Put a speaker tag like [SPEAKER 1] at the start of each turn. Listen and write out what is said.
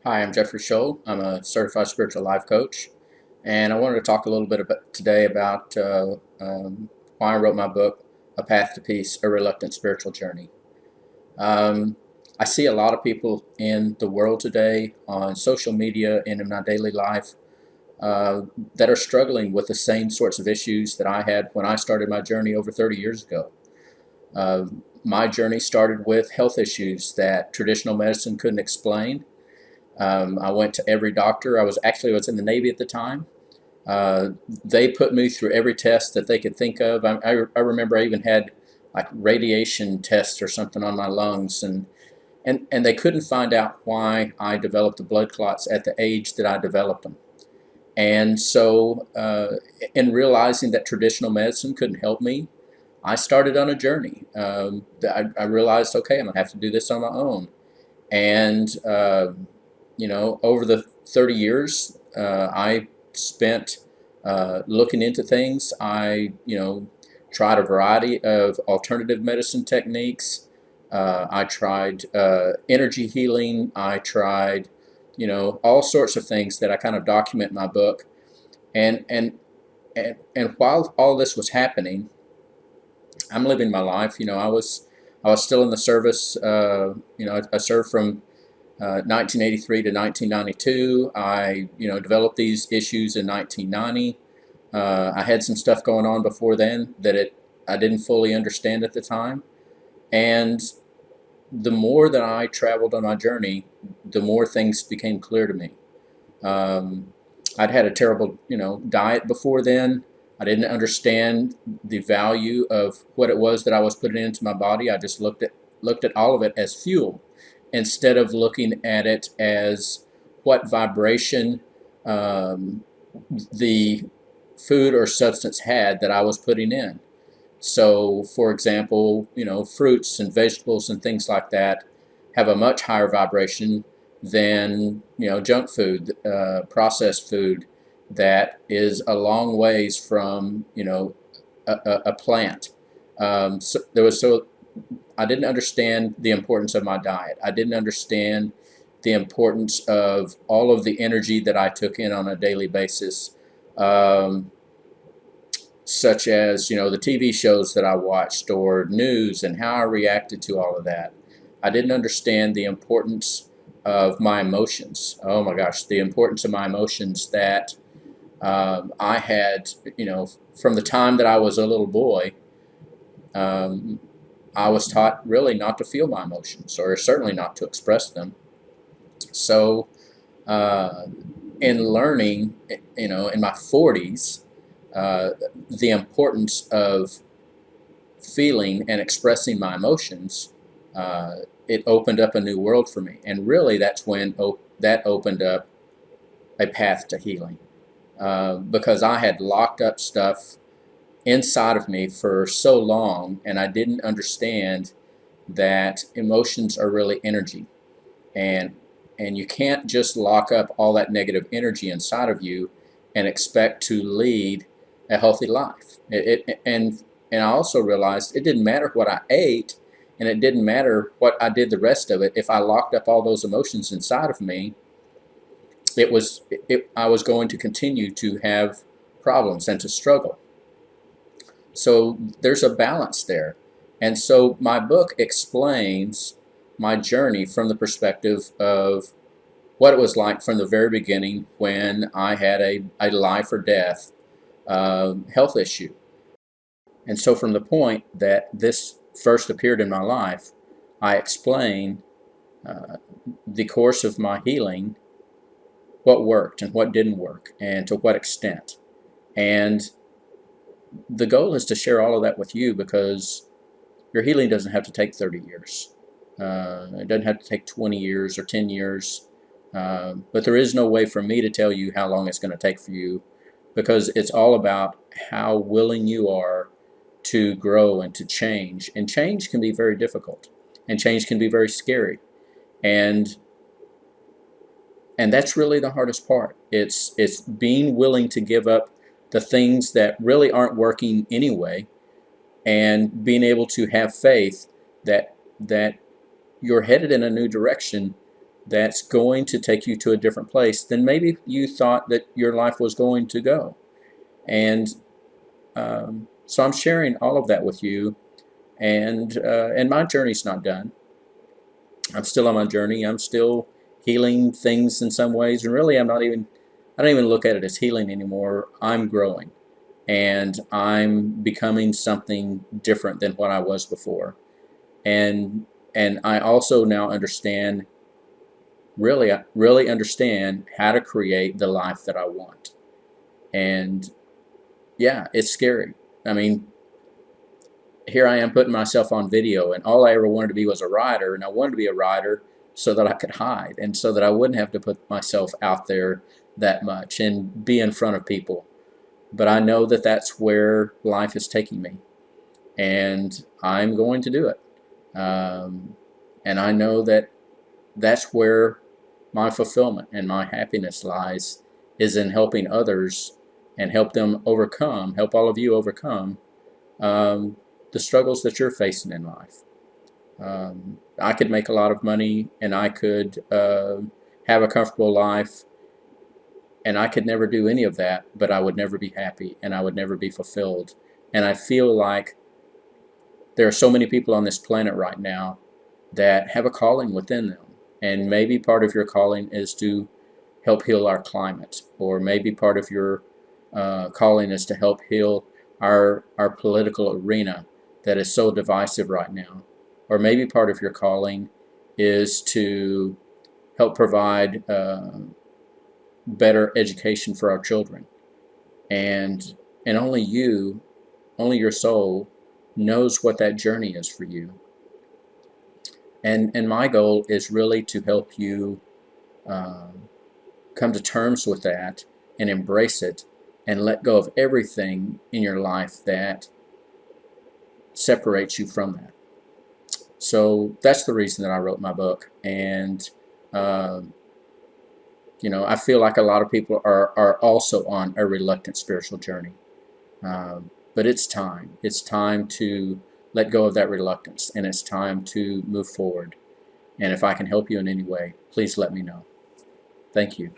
[SPEAKER 1] Hi, I'm Jeffrey Scholl. I'm a certified spiritual life coach, and I wanted to talk a little bit today about why I wrote my book, A Path to Peace, A Reluctant Spiritual Journey. Um, I see a lot of people in the world today on social media and in my daily life uh, that are struggling with the same sorts of issues that I had when I started my journey over 30 years ago. My journey started with health issues that traditional medicine couldn't explain. I went to every doctor. I was in the Navy at the time. They put me through every test that they could think of. I remember I even had like radiation tests or something on my lungs, and they couldn't find out why I developed the blood clots at the age that I developed them. And so, in realizing that traditional medicine couldn't help me, I started on a journey. I realized, okay, I'm gonna have to do this on my own. And over the 30 years, I spent looking into things. I tried a variety of alternative medicine techniques. I tried energy healing. I tried, all sorts of things that I kind of document in my book. And and and while all this was happening, I'm living my life. I was still in the service. I served from 1983 to 1992. I developed these issues in 1990. I had some stuff going on before then that I didn't fully understand at the time. And the more that I traveled on my journey, the more things became clear to me. Um, I'd had a terrible, diet before then. I didn't understand the value of what it was that I was putting into my body. I just looked at all of it as fuel instead of looking at it as what vibration um, the food or substance had that I was putting in. So, for example, fruits and vegetables and things like that have a much higher vibration than junk food, processed food that is a long ways from a plant. So I didn't understand the importance of my diet. I didn't understand the importance of all of the energy that I took in on a daily basis. Um, Such as the TV shows that I watched or news and how I reacted to all of that. I didn't understand the importance of my emotions. Oh my gosh, the importance of my emotions that I had, from the time that I was a little boy. Um, I was taught really not to feel my emotions, or certainly not to express them. So, uh, in learning, in my 40s, uh, the importance of feeling and expressing my emotions, uh, it opened up a new world for me. And really, that's when that opened up a path to healing. Because I had locked up stuff inside of me for so long, and I didn't understand that emotions are really energy. And, and you can't just lock up all that negative energy inside of you and expect to lead a healthy life. And I also realized it didn't matter what I ate, and it didn't matter what I did the rest of it. If I locked up all those emotions inside of me, I was going to continue to have problems and to struggle. So there's a balance there. And so my book explains my journey from the perspective of what it was like from the very beginning when I had a life or death health issue. And so from the point that this first appeared in my life, I explain uh, the course of my healing, what worked and what didn't work, and to what extent. And the goal is to share all of that with you because your healing doesn't have to take 30 years. It doesn't have to take 20 years or 10 years. But there is no way for me to tell you how long it's going to take for you because it's all about how willing you are to grow and to change. And change can be very difficult, and change can be very scary. And and that's really the hardest part. It's being willing to give up the things that really aren't working anyway, and being able to have faith that you're headed in a new direction, that's going to take you to a different place than maybe you thought that your life was going to go. And so I'm sharing all of that with you, and my journey's not done. I'm still on my journey. I'm still healing things in some ways, and really, I don't even look at it as healing anymore. I'm growing, and I'm becoming something different than what I was before. And I also now understand, really understand how to create the life that I want. And yeah, it's scary. I mean, here I am putting myself on video, and all I ever wanted to be was a writer, and I wanted to be a writer so that I could hide and so that I wouldn't have to put myself out there that much and be in front of people. But I know that that's where life is taking me, and I'm going to do it. And I know that that's where my fulfillment and my happiness lies, is in helping others and help all of you overcome the struggles that you're facing in life. I could make a lot of money, and I could have a comfortable life, and I could never do any of that, but I would never be happy, and I would never be fulfilled. And I feel like there are so many people on this planet right now that have a calling within them. And maybe part of your calling is to help heal our climate, or maybe part of your calling is to help heal our political arena that is so divisive right now. Or maybe part of your calling is to help provide better education for our children. And only you, only your soul knows what that journey is for you. And my goal is really to help you come to terms with that and embrace it and let go of everything in your life that separates you from that. So that's the reason that I wrote my book. And I feel like a lot of people are also on a reluctant spiritual journey. But it's time. It's time to let go of that reluctance, and it's time to move forward. And if I can help you in any way, please let me know. Thank you.